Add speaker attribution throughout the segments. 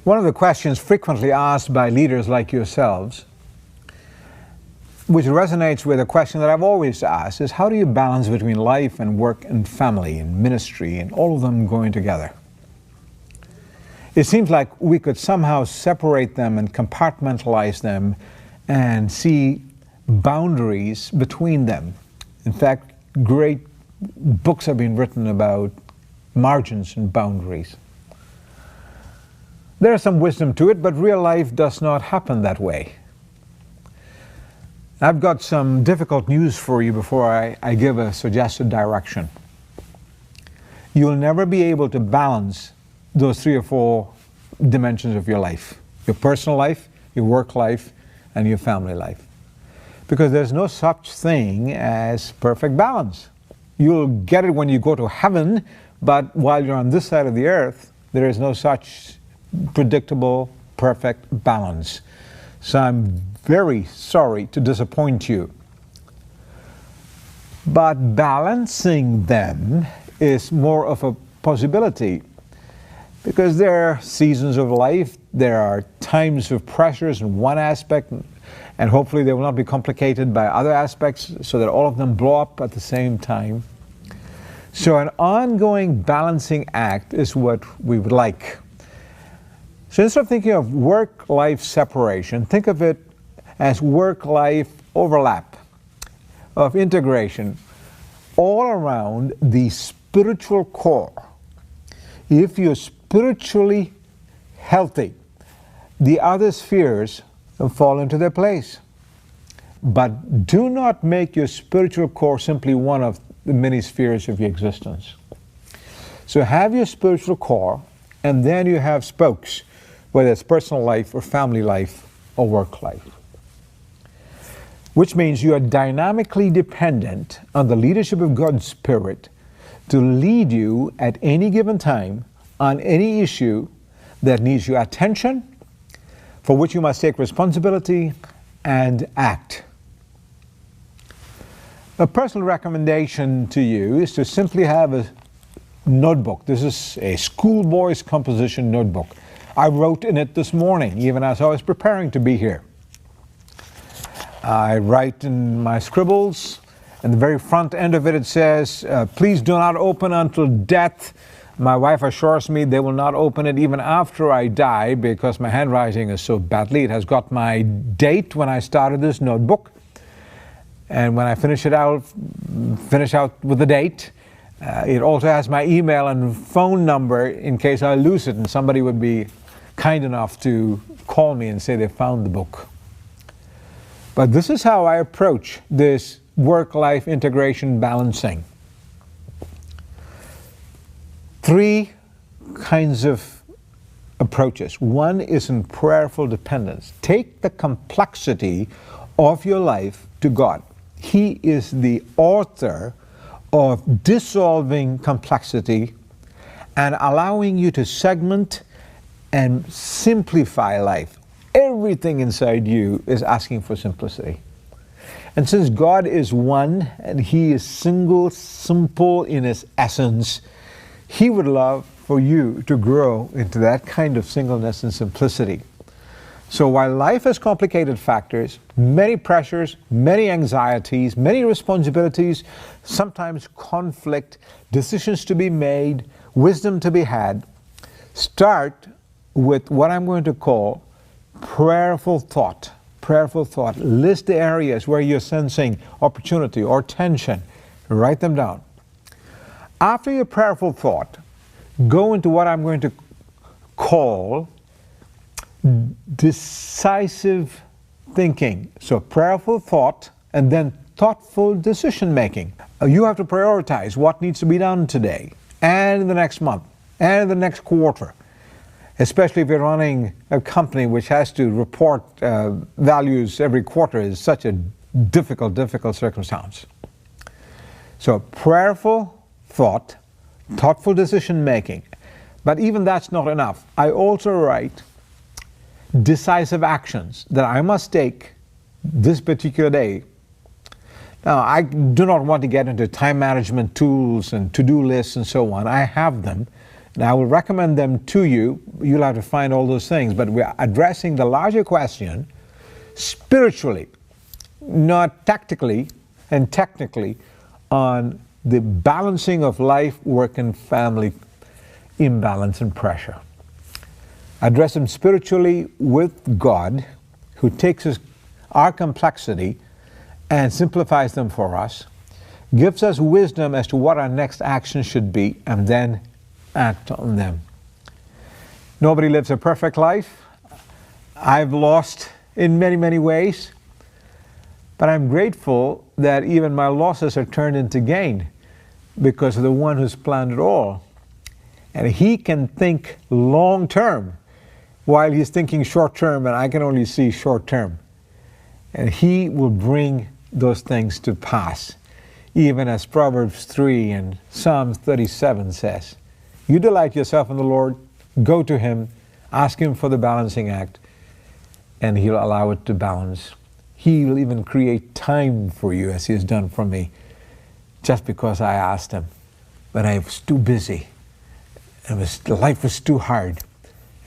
Speaker 1: One of the questions frequently asked by leaders like yourselves, which resonates with a question that I've always asked, is how do you balance between life and work and family and ministry and all of them going together? It seems like we could somehow separate them and compartmentalize them and see boundaries between them. In fact, great books have been written about margins and boundaries. There is some wisdom to it, but real life does not happen that way. I've got some difficult news for you before I give a suggested direction. You'll never be able to balance those 3 or 4 dimensions of your life. Your personal life, your work life, and your family life. Because there's no such thing as perfect balance. You'll get it when you go to heaven, but while you're on this side of the earth, there is no such predictable, perfect balance. So I'm very sorry to disappoint you. But balancing them is more of a possibility because there are seasons of life, there are times of pressures in one aspect, and hopefully they will not be complicated by other aspects so that all of them blow up at the same time. So an ongoing balancing act is what we would like. So instead of thinking of work-life separation, think of it as work-life overlap, of integration, all around the spiritual core. If you're spiritually healthy, the other spheres fall into their place. But do not make your spiritual core simply one of the many spheres of your existence. So have your spiritual core, and then you have spokes, whether it's personal life or family life or work life. Which means you are dynamically dependent on the leadership of God's Spirit to lead you at any given time on any issue that needs your attention, for which you must take responsibility and act. A personal recommendation to you is to simply have a notebook. This is a schoolboy's composition notebook. I wrote in it this morning, even as I was preparing to be here. I write in my scribbles, and the very front end of it, it says, please do not open until death. My wife assures me they will not open it even after I die because my handwriting is so badly. It has got my date when I started this notebook. And when I finish out with the date. It also has my email and phone number in case I lose it and somebody would be kind enough to call me and say they found the book. But this is how I approach this work-life integration balancing. 3 kinds of approaches. One is in prayerful dependence. Take the complexity of your life to God. He is the author of dissolving complexity and allowing you to segment and simplify life. Everything inside you is asking for simplicity. And since God is one and He is single, simple in His essence, He would love for you to grow into that kind of singleness and simplicity. So while life has complicated factors, many pressures, many anxieties, many responsibilities, sometimes conflict, decisions to be made, wisdom to be had, start with what I'm going to call prayerful thought. Prayerful thought. List the areas where you're sensing opportunity or tension. Write them down. After your prayerful thought, go into what I'm going to call decisive thinking. So prayerful thought and then thoughtful decision making. You have to prioritize what needs to be done today and in the next month and in the next quarter. Especially if you're running a company which has to report values every quarter is such a difficult circumstance. So prayerful thought, thoughtful decision making. But even that's not enough. I also write decisive actions that I must take this particular day. Now, I do not want to get into time management tools and to-do lists and so on. I have them. And I will recommend them to you. You'll have to find all those things. But we're addressing the larger question spiritually, not tactically and technically, on the balancing of life, work, and family imbalance and pressure. Address them spiritually with God, who takes our complexity and simplifies them for us, gives us wisdom as to what our next action should be, and then act on them. Nobody lives a perfect life. I've lost in many, many ways, but I'm grateful that even my losses are turned into gain because of the one who's planned it all. And he can think long term while he's thinking short term, and I can only see short term. And he will bring those things to pass, even as Proverbs 3 and Psalms 37 says. You delight yourself in the Lord, go to him, ask him for the balancing act, and he'll allow it to balance. He will even create time for you, as he has done for me, just because I asked him. But I was too busy. Life was too hard.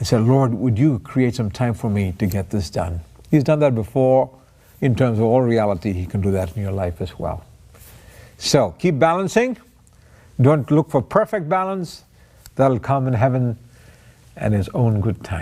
Speaker 1: I said, Lord, would you create some time for me to get this done? He's done that before. In terms of all reality, he can do that in your life as well. So keep balancing. Don't look for perfect balance. That'll come in heaven and his own good time.